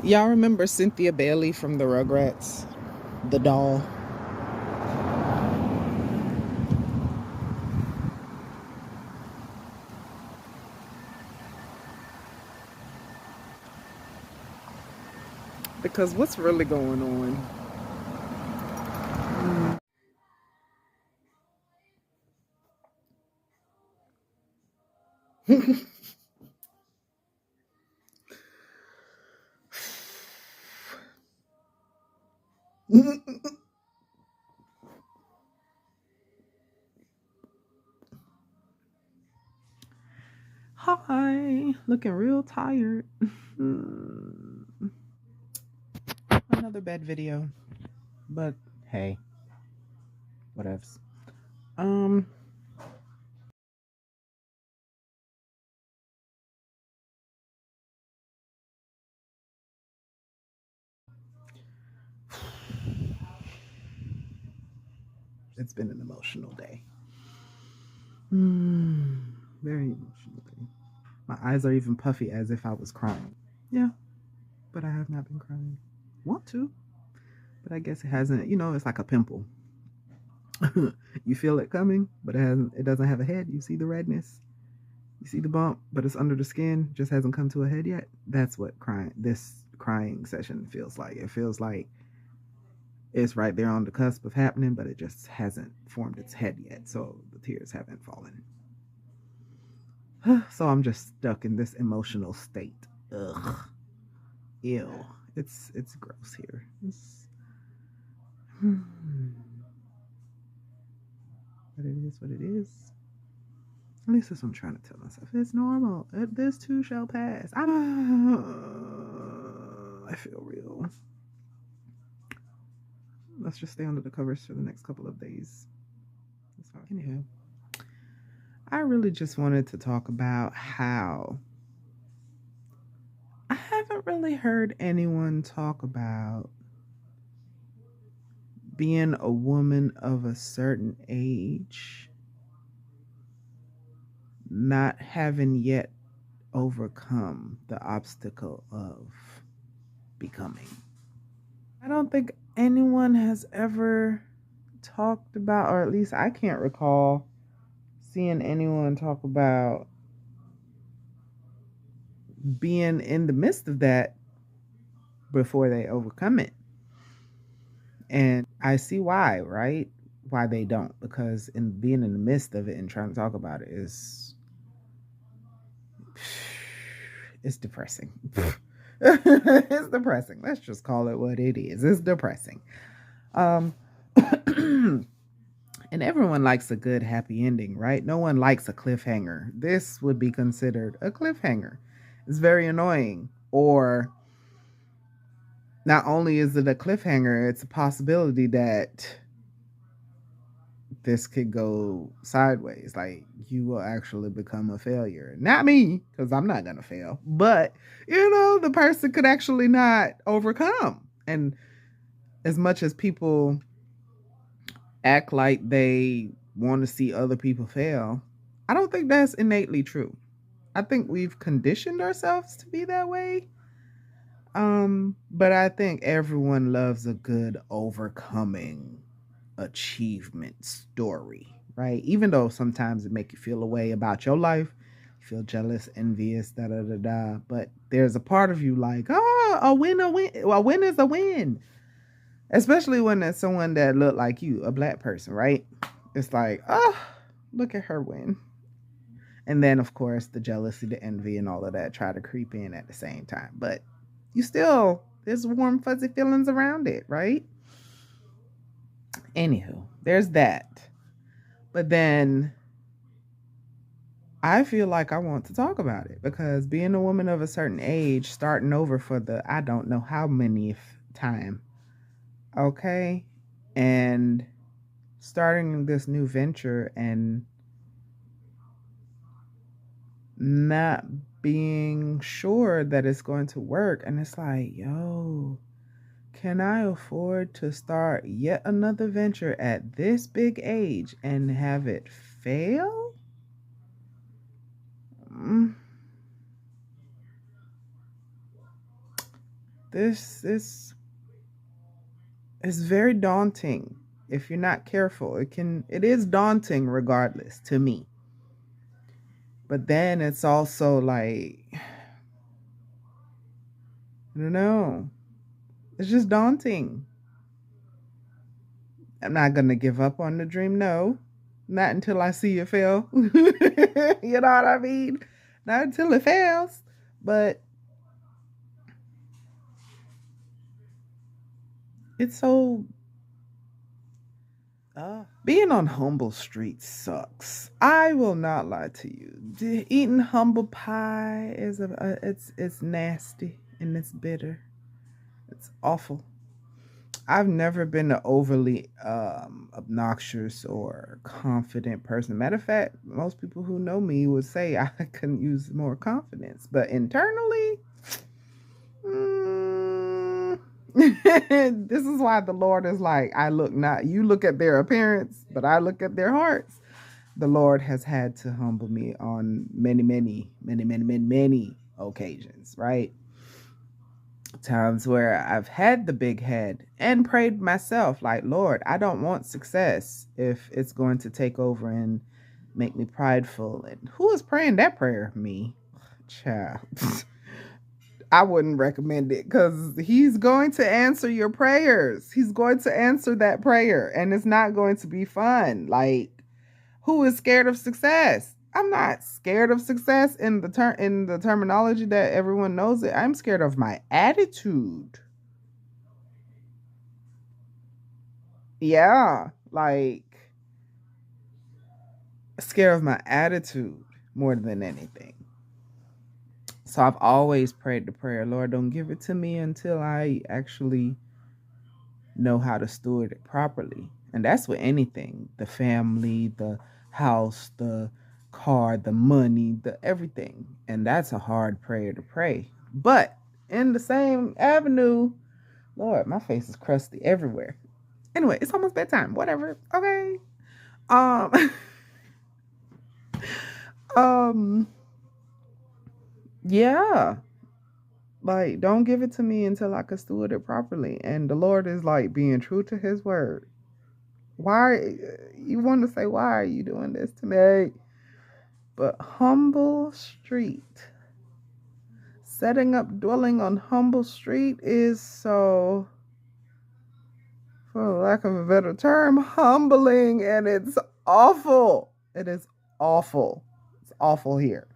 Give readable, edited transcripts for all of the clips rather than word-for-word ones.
Y'all remember Cynthia Bailey from the Rugrats? The doll. Because what's really going on? Hi, looking real tired. Another bad video, but hey, whatevs. Um, it's been an emotional day. Very emotional day. My eyes are even puffy as if I was crying. Yeah, but I have not been crying. Want to, but I guess it hasn't. It's like a pimple. You feel it coming, but it doesn't have a head. You see the redness. You see the bump, but it's under the skin, just hasn't come to a head yet. That's what this crying session feels like. It feels like it's right there on the cusp of happening, but it just hasn't formed its head yet. So the tears haven't fallen. So I'm just stuck in this emotional state. Ugh. Ew. It's gross here. But it is what it is. At least that's what I'm trying to tell myself. It's normal. This too shall pass. I feel real. Let's just stay under the covers for the next couple of days. Anywho, I really just wanted to talk about how I haven't really heard anyone talk about being a woman of a certain age not having yet overcome the obstacle of becoming. I don't think anyone has ever talked about, or at least I can't recall seeing anyone talk about being in the midst of that before they overcome it. And I see why, right? Why they don't. Because in being in the midst of it and trying to talk about it it's depressing. It's depressing. Let's just call it what it is. It's depressing. And everyone likes a good happy ending, right? No one likes a cliffhanger. This would be considered a cliffhanger. It's very annoying. Or not only is it a cliffhanger, it's a possibility that this could go sideways. Like, you will actually become a failure. Not me, because I'm not going to fail. But, the person could actually not overcome. And as much as people act like they want to see other people fail, I don't think that's innately true. I think we've conditioned ourselves to be that way. But I think everyone loves a good overcoming achievement story, right? Even though sometimes it make you feel a way about your life, you feel jealous, envious, da da da da. But there's a part of you like, a win. A win is a win. Especially when it's someone that look like you, a black person, right? It's like, look at her win. And then, of course, the jealousy, the envy, and all of that try to creep in at the same time. But there's warm, fuzzy feelings around it, right? Anywho, there's that. But then I feel like I want to talk about it because being a woman of a certain age, starting over for the I don't know how many time, okay? And starting this new venture and not being sure that it's going to work. And it's like, yo, can I afford to start yet another venture at this big age and have it fail? this is very daunting if you're not careful. It is daunting regardless to me. But then it's also like, I don't know. It's just daunting. I'm not going to give up on the dream. No, not until I see it fail. You know what I mean? Not until it fails. But it's so. Being on humble streets sucks. I will not lie to you. Eating humble pie is it's nasty and it's bitter. It's awful. I've never been an overly obnoxious or confident person. Matter of fact, most people who know me would say I couldn't use more confidence. But internally, this is why the Lord is like, you look at their appearance, but I look at their hearts. The Lord has had to humble me on many occasions, right? Times where I've had the big head and prayed myself, like, Lord, I don't want success if it's going to take over and make me prideful. And who is praying that prayer? Me. Child. I wouldn't recommend it because he's going to answer your prayers. He's going to answer that prayer and it's not going to be fun. Like, who is scared of success? I'm not scared of success in the terminology that everyone knows it. I'm scared of my attitude. Yeah, like scared of my attitude more than anything. So I've always prayed the prayer, Lord, don't give it to me until I actually know how to steward it properly. And that's with anything, the family, the house, the car, the money, the everything. And that's a hard prayer to pray. But in the same avenue, Lord, my face is crusty everywhere. Anyway, it's almost bedtime. Whatever. Okay. Um um yeah. Like, don't give it to me until I can steward it properly. And the Lord is like being true to his word. Why you want to say, why are you doing this to me? But humble street, setting up dwelling on humble street is so, for lack of a better term, humbling, and it's awful. It is awful. It's awful here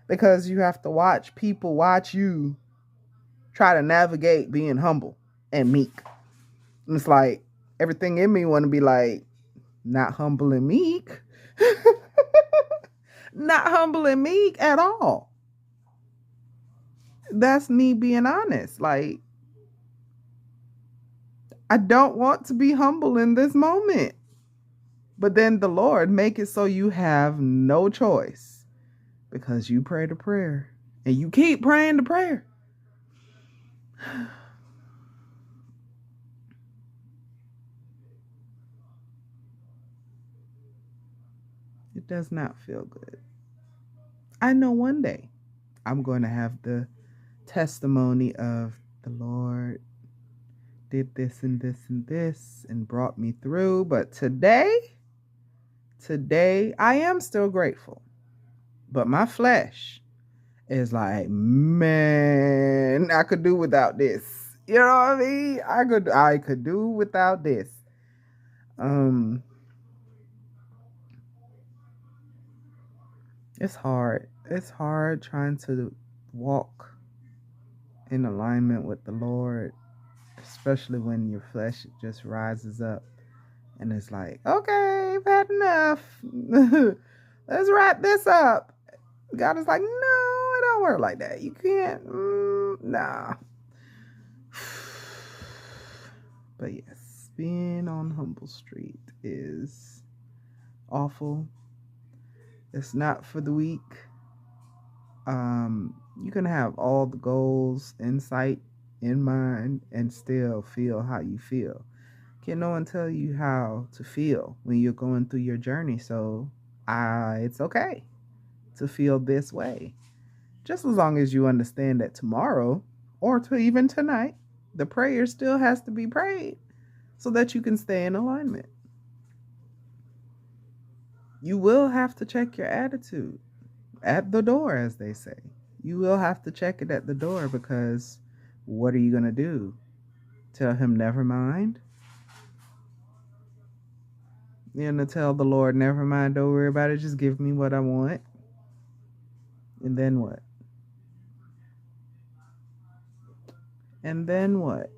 because you have to watch people watch you try to navigate being humble and meek. And it's like everything in me want to be like, not humble and meek. Not humble and meek at all. That's me being honest. Like, I don't want to be humble in this moment. But then the Lord make it so you have no choice because you pray the prayer and you keep praying the prayer. It does not feel good. I know one day I'm going to have the testimony of the Lord did this and this and this and brought me through. But today, I am still grateful. But my flesh is like, man, I could do without this. You know what I mean? I could do without this. It's hard. It's hard trying to walk in alignment with the Lord, especially when your flesh just rises up and it's like, okay, I've had enough. Let's wrap this up. God is like, no, it don't work like that. You can't. Nah. But yes, being on Humble Street is awful. It's not for the weak. You can have all the goals in sight, in mind, and still feel how you feel. Can no one tell you how to feel when you're going through your journey? So, it's okay to feel this way. Just as long as you understand that tomorrow or to even tonight, the prayer still has to be prayed so that you can stay in alignment. You will have to check your attitude at the door, as they say. You will have to check it at the door, because what are you going to do? Tell him, never mind? You're going to tell the Lord, never mind, don't worry about it, just give me what I want? And then what? And then what?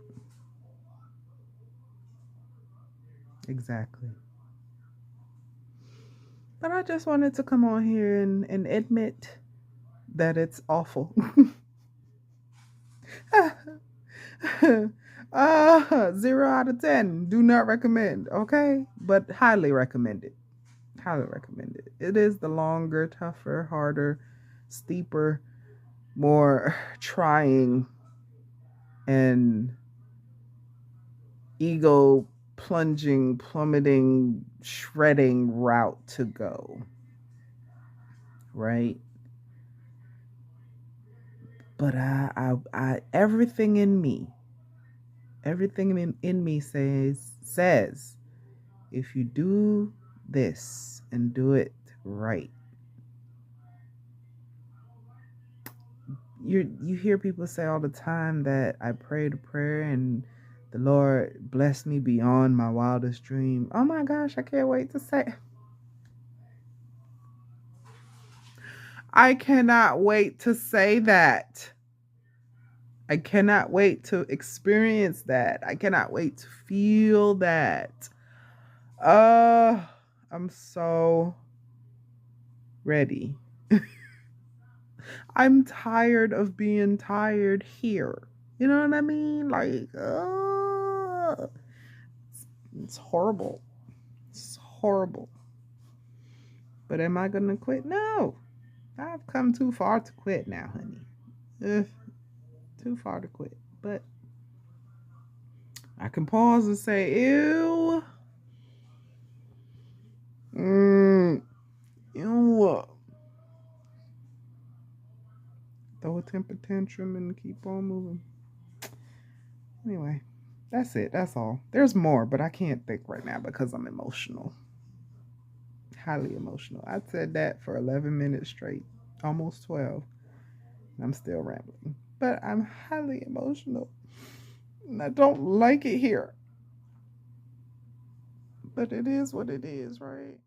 Exactly. But I just wanted to come on here and admit that it's awful. 0 out of 10. Do not recommend, okay? But highly recommended. Highly recommended. It is the longer, tougher, harder, steeper, more trying, and ego plunging, plummeting, shredding route to go. Right? But I everything in me says, if you do this and do it right, you hear people say all the time that I prayed a prayer and the Lord blessed me beyond my wildest dream. Oh my gosh, I can't wait to say. I cannot wait to say that. I cannot wait to experience that. I cannot wait to feel that. I'm so ready. I'm tired of being tired here. You know what I mean? Like, it's horrible. It's horrible. But am I going to quit? No. I've come too far to quit now, honey. Too far to quit. But I can pause and say, ew. Ew. Throw a temper tantrum and keep on moving. Anyway, that's it. That's all. There's more, but I can't think right now because I'm emotional. Highly emotional. I said that for 11 minutes straight, almost 12. And I'm still rambling. But I'm highly emotional. And I don't like it here. But it is what it is, right?